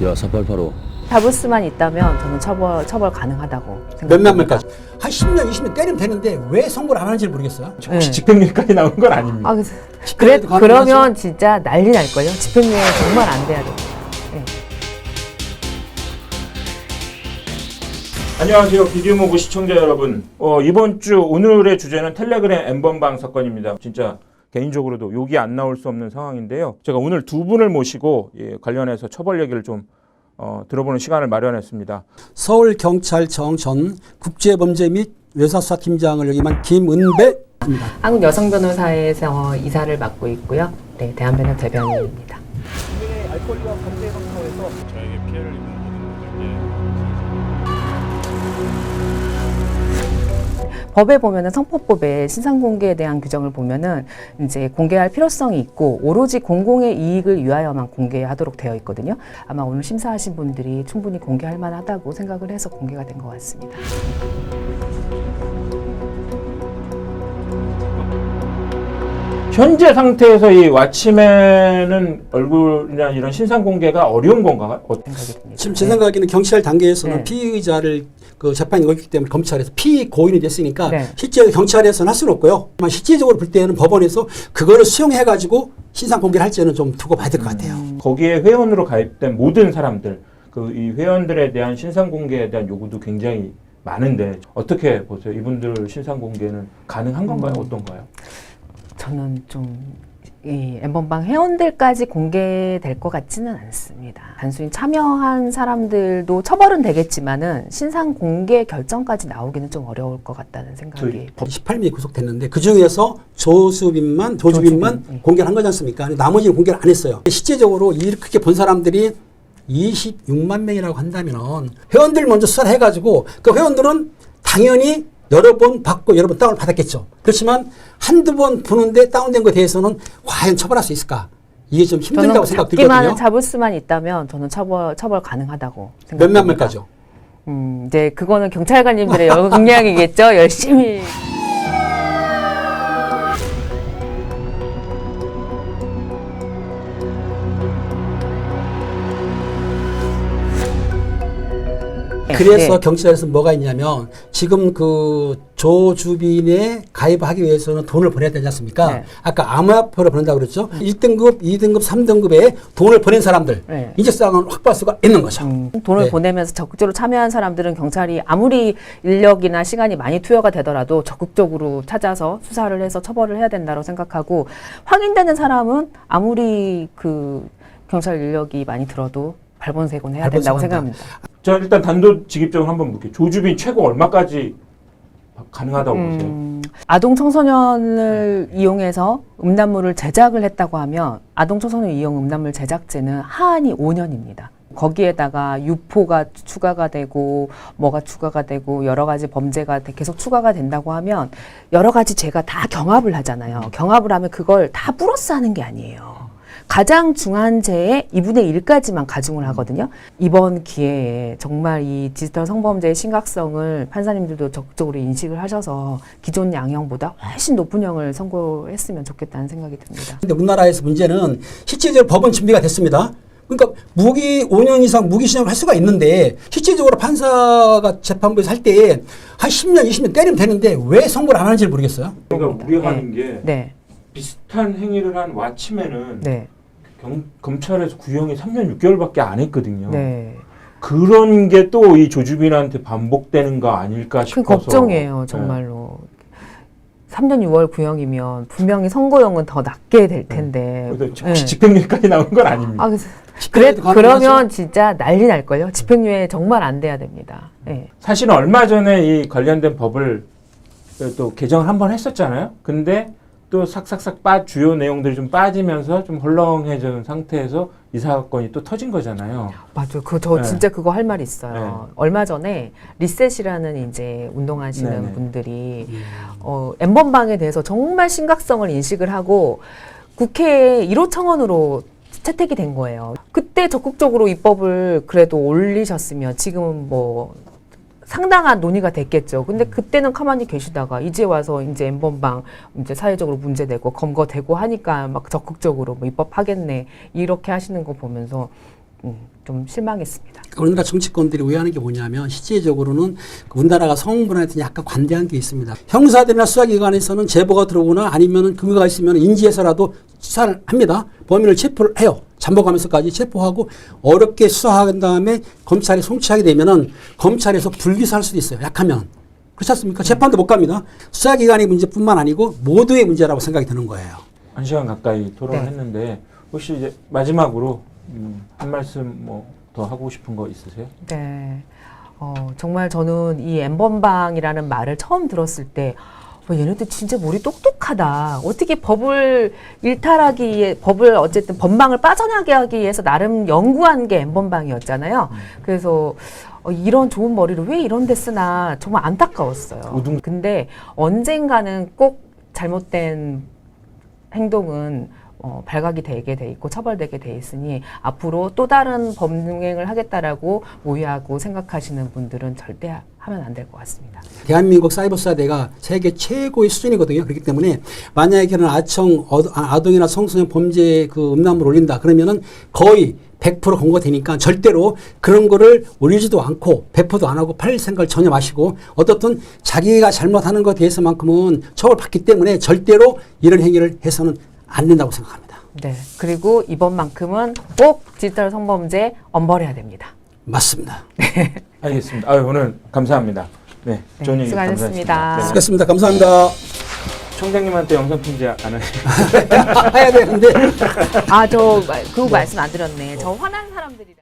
야, 488호. 잡을 수만 있다면 저는 처벌 가능하다고 생각합니다. 몇몇 명까지. 한 10년, 20년 때리면 되는데 왜 선고를 안 하는지 모르겠어요. 혹시 집행유예까지 나온 건 아닙니다. 아, 집행유예도 그러면 가능하죠? 진짜 난리 날걸요. 집행유예 정말 안 돼야 돼요. 네. 안녕하세요. 비디오모브 시청자 여러분. 이번 주 오늘의 주제는 텔레그램 N번방 사건입니다. 진짜 개인적으로도 욕이 안 나올 수 없는 상황인데요. 제가 오늘 두 분을 모시고 관련해서 처벌 얘기를 좀 들어보는 시간을 마련했습니다. 서울경찰청 전 국제범죄 및 외사수사팀장을 역임한 김은배입니다. 한국여성변호사에서 이사를 맡고 있고요. 네, 대한변협 대변인입니다. 국민의 알 권리와 강제 방송에서 저에게 피해를 입는 모든 분들께 법에 보면은 성폭법에 신상 공개에 대한 규정을 보면은 이제 공개할 필요성이 있고 오로지 공공의 이익을 위하여만 공개하도록 되어 있거든요. 아마 오늘 심사하신 분들이 충분히 공개할 만하다고 생각을 해서 공개가 된 것 같습니다. 현재 상태에서 이 왓치맨은 얼굴이나 이런 신상 공개가 어려운 건가요? 생각이 듭니다. 지금 제 생각에는 경찰 단계에서는 네. 피의자를 그 재판이 이거기 때문에 검찰에서 피고인이 됐으니까 네. 실제 경찰에서는 할 수는 없고요. 하지만 실질적으로 볼 때는 법원에서 그거를 수용해가지고 신상 공개를 할지는 좀 두고 봐야 될 것 같아요. 거기에 회원으로 가입된 모든 사람들, 이 회원들에 대한 신상 공개에 대한 요구도 굉장히 많은데 어떻게 보세요? 이분들 신상 공개는 가능한 건가요? 어떤가요? 저는 좀 이 N번방 회원들까지 공개될 것 같지는 않습니다. 단순히 참여한 사람들도 처벌은 되겠지만은 신상 공개 결정까지 나오기는 좀 어려울 것 같다는 생각이. 18명이 구속됐는데 그 중에서 조주빈만 네. 공개를 한 거지 않습니까? 나머지는 공개를 안 했어요. 실제적으로 이렇게 본 사람들이 26만 명이라고 한다면 회원들 먼저 수사를 해가지고 그 회원들은 당연히 여러 번 받고 여러 번 다운을 받았겠죠. 그렇지만 한두 번 보는데 다운된 것에 대해서는 과연 처벌할 수 있을까? 이게 좀 힘들다고 생각들거든요. 잡을 수만 있다면 저는 처벌 가능하다고 생각합니다. 몇몇 명까지요? 이제 그거는 경찰관님들의 역량이겠죠. 열심히. 그래서 네. 경찰에서 뭐가 있냐면 지금 그 조주빈에 가입하기 위해서는 돈을 보내야 되지 않습니까? 네. 아까 암호화폐로 보낸다고 그랬죠? 1등급, 2등급, 3등급에 돈을 보낸 사람들 네. 인적사항을 확보할 수가 있는 거죠. 돈을 네. 보내면서 적극적으로 참여한 사람들은 경찰이 아무리 인력이나 시간이 많이 투여가 되더라도 적극적으로 찾아서 수사를 해서 처벌을 해야 된다고 생각하고 확인되는 사람은 아무리 그 경찰 인력이 많이 들어도 발본색은 해야 된다고 생각합니다. 자, 일단 단도직입적으로 한번 묻게요. 조주빈 최고 얼마까지 가능하다고 보세요? 아동 청소년을 이용해서 음란물을 제작을 했다고 하면 아동 청소년 이용 음란물 제작죄는 하한이 5년입니다. 거기에다가 유포가 추가가 되고 뭐가 추가가 되고 여러 가지 범죄가 계속 추가가 된다고 하면 여러 가지 죄가 다 경합을 하잖아요. 경합을 하면 그걸 다 플러스 하는 게 아니에요. 가장 중한 죄의 2분의 1까지만 가중을 하거든요. 이번 기회에 정말 이 디지털 성범죄의 심각성을 판사님들도 적극적으로 인식을 하셔서 기존 양형보다 훨씬 높은 형을 선고했으면 좋겠다는 생각이 듭니다. 근데 우리나라에서 문제는 실질적으로 법은 준비가 됐습니다. 그러니까 5년 이상 무기징역을 할 수가 있는데 실질적으로 판사가 재판부에서 할 때 한 10년, 20년 때리면 되는데 왜 선고를 안 하는지 모르겠어요. 그러니까 우리가 하는 게 네. 비슷한 행위를 한 왓치맨은 네. 검찰에서 구형이 3년 6개월밖에 안 했거든요. 네. 그런 게 또 이 조주빈한테 반복되는 거 아닐까 그 싶어서. 걱정이에요, 정말로. 3년 6월 구형이면 분명히 선고형은 더 낮게 될 텐데. 그래서 혹시 집행유예까지 나온 건 아닙니다. 아, 그러면 진짜 난리 날걸요. 집행유예 정말 안 돼야 됩니다. 네. 사실은 얼마 전에 이 관련된 법을 또 개정을 한번 했었잖아요. 근데 또 삭삭삭 주요 내용들이 좀 빠지면서 좀 헐렁해진 상태에서 이 사건이 또 터진 거잖아요. 맞아요. 저 네. 진짜 그거 할 말 있어요. 네. 얼마 전에 리셋이라는 이제 운동하시는 네네. 분들이 N번방에 대해서 정말 심각성을 인식을 하고 국회에 1호 청원으로 채택이 된 거예요. 그때 적극적으로 입법을 그래도 올리셨으면 지금은 뭐 상당한 논의가 됐겠죠. 근데 그때는 가만히 계시다가 이제 와서 이제 N번방 이제 사회적으로 문제되고 검거되고 하니까 막 적극적으로 뭐 입법하겠네 이렇게 하시는 거 보면서 좀 실망했습니다. 우리나라 정치권들이 오해하는 게 뭐냐면 실제적으로는 우리나라가 성분한테 약간 관대한 게 있습니다. 형사들이나 수사기관에서는 제보가 들어오거나 아니면 근거가 있으면 인지해서라도 수사를 합니다. 범인을 체포를 해요. 잠복하면서까지 체포하고 어렵게 수사한 다음에 검찰에 송치하게 되면은 검찰에서 불기소할 수도 있어요. 약하면. 그렇지 않습니까? 재판도 못 갑니다. 수사기관의 문제뿐만 아니고 모두의 문제라고 생각이 드는 거예요. 1시간 가까이 토론을 네. 했는데 혹시 이제 마지막으로 한 말씀 뭐 더 하고 싶은 거 있으세요? 네. 정말 저는 이 N번방이라는 말을 처음 들었을 때 얘네들 진짜 머리 똑똑하다. 어떻게 법을 일탈하기 위해, 법을 어쨌든 법망을 빠져나게 하기 위해서 나름 연구한 게 N번방이었잖아요. 그래서 이런 좋은 머리를 왜 이런 데 쓰나 정말 안타까웠어요. 근데 언젠가는 꼭 잘못된 행동은 발각이 되게 돼 있고 처벌되게 돼 있으니 앞으로 또 다른 법행을 하겠다라고 모의하고 생각하시는 분들은 절대 하면 안 될 것 같습니다. 대한민국 사이버 수사대가 세계 최고의 수준이거든요. 그렇기 때문에 만약에 그런 아동이나 청소년 범죄 그 음란물을 올린다 그러면은 거의 100% 검거되니까 절대로 그런 거를 올리지도 않고 배포도 안 하고 팔 생각을 전혀 마시고 어떻든 자기가 잘못하는 것에 대해서만큼은 처벌받기 때문에 절대로 이런 행위를 해서는 안 된다고 생각합니다. 네. 그리고 이번만큼은 꼭 디지털 성범죄 엄벌해야 됩니다. 맞습니다. 알겠습니다. 오늘 감사합니다. 네, 좋은 얘기 수고하셨습니다. 감사했습니다. 네. 수고하셨습니다. 감사합니다. 총장님한테 영상 편지 안 하시죠? 해야 되는데. 저 그거 말씀 안 드렸네. 저 화난 사람들이라.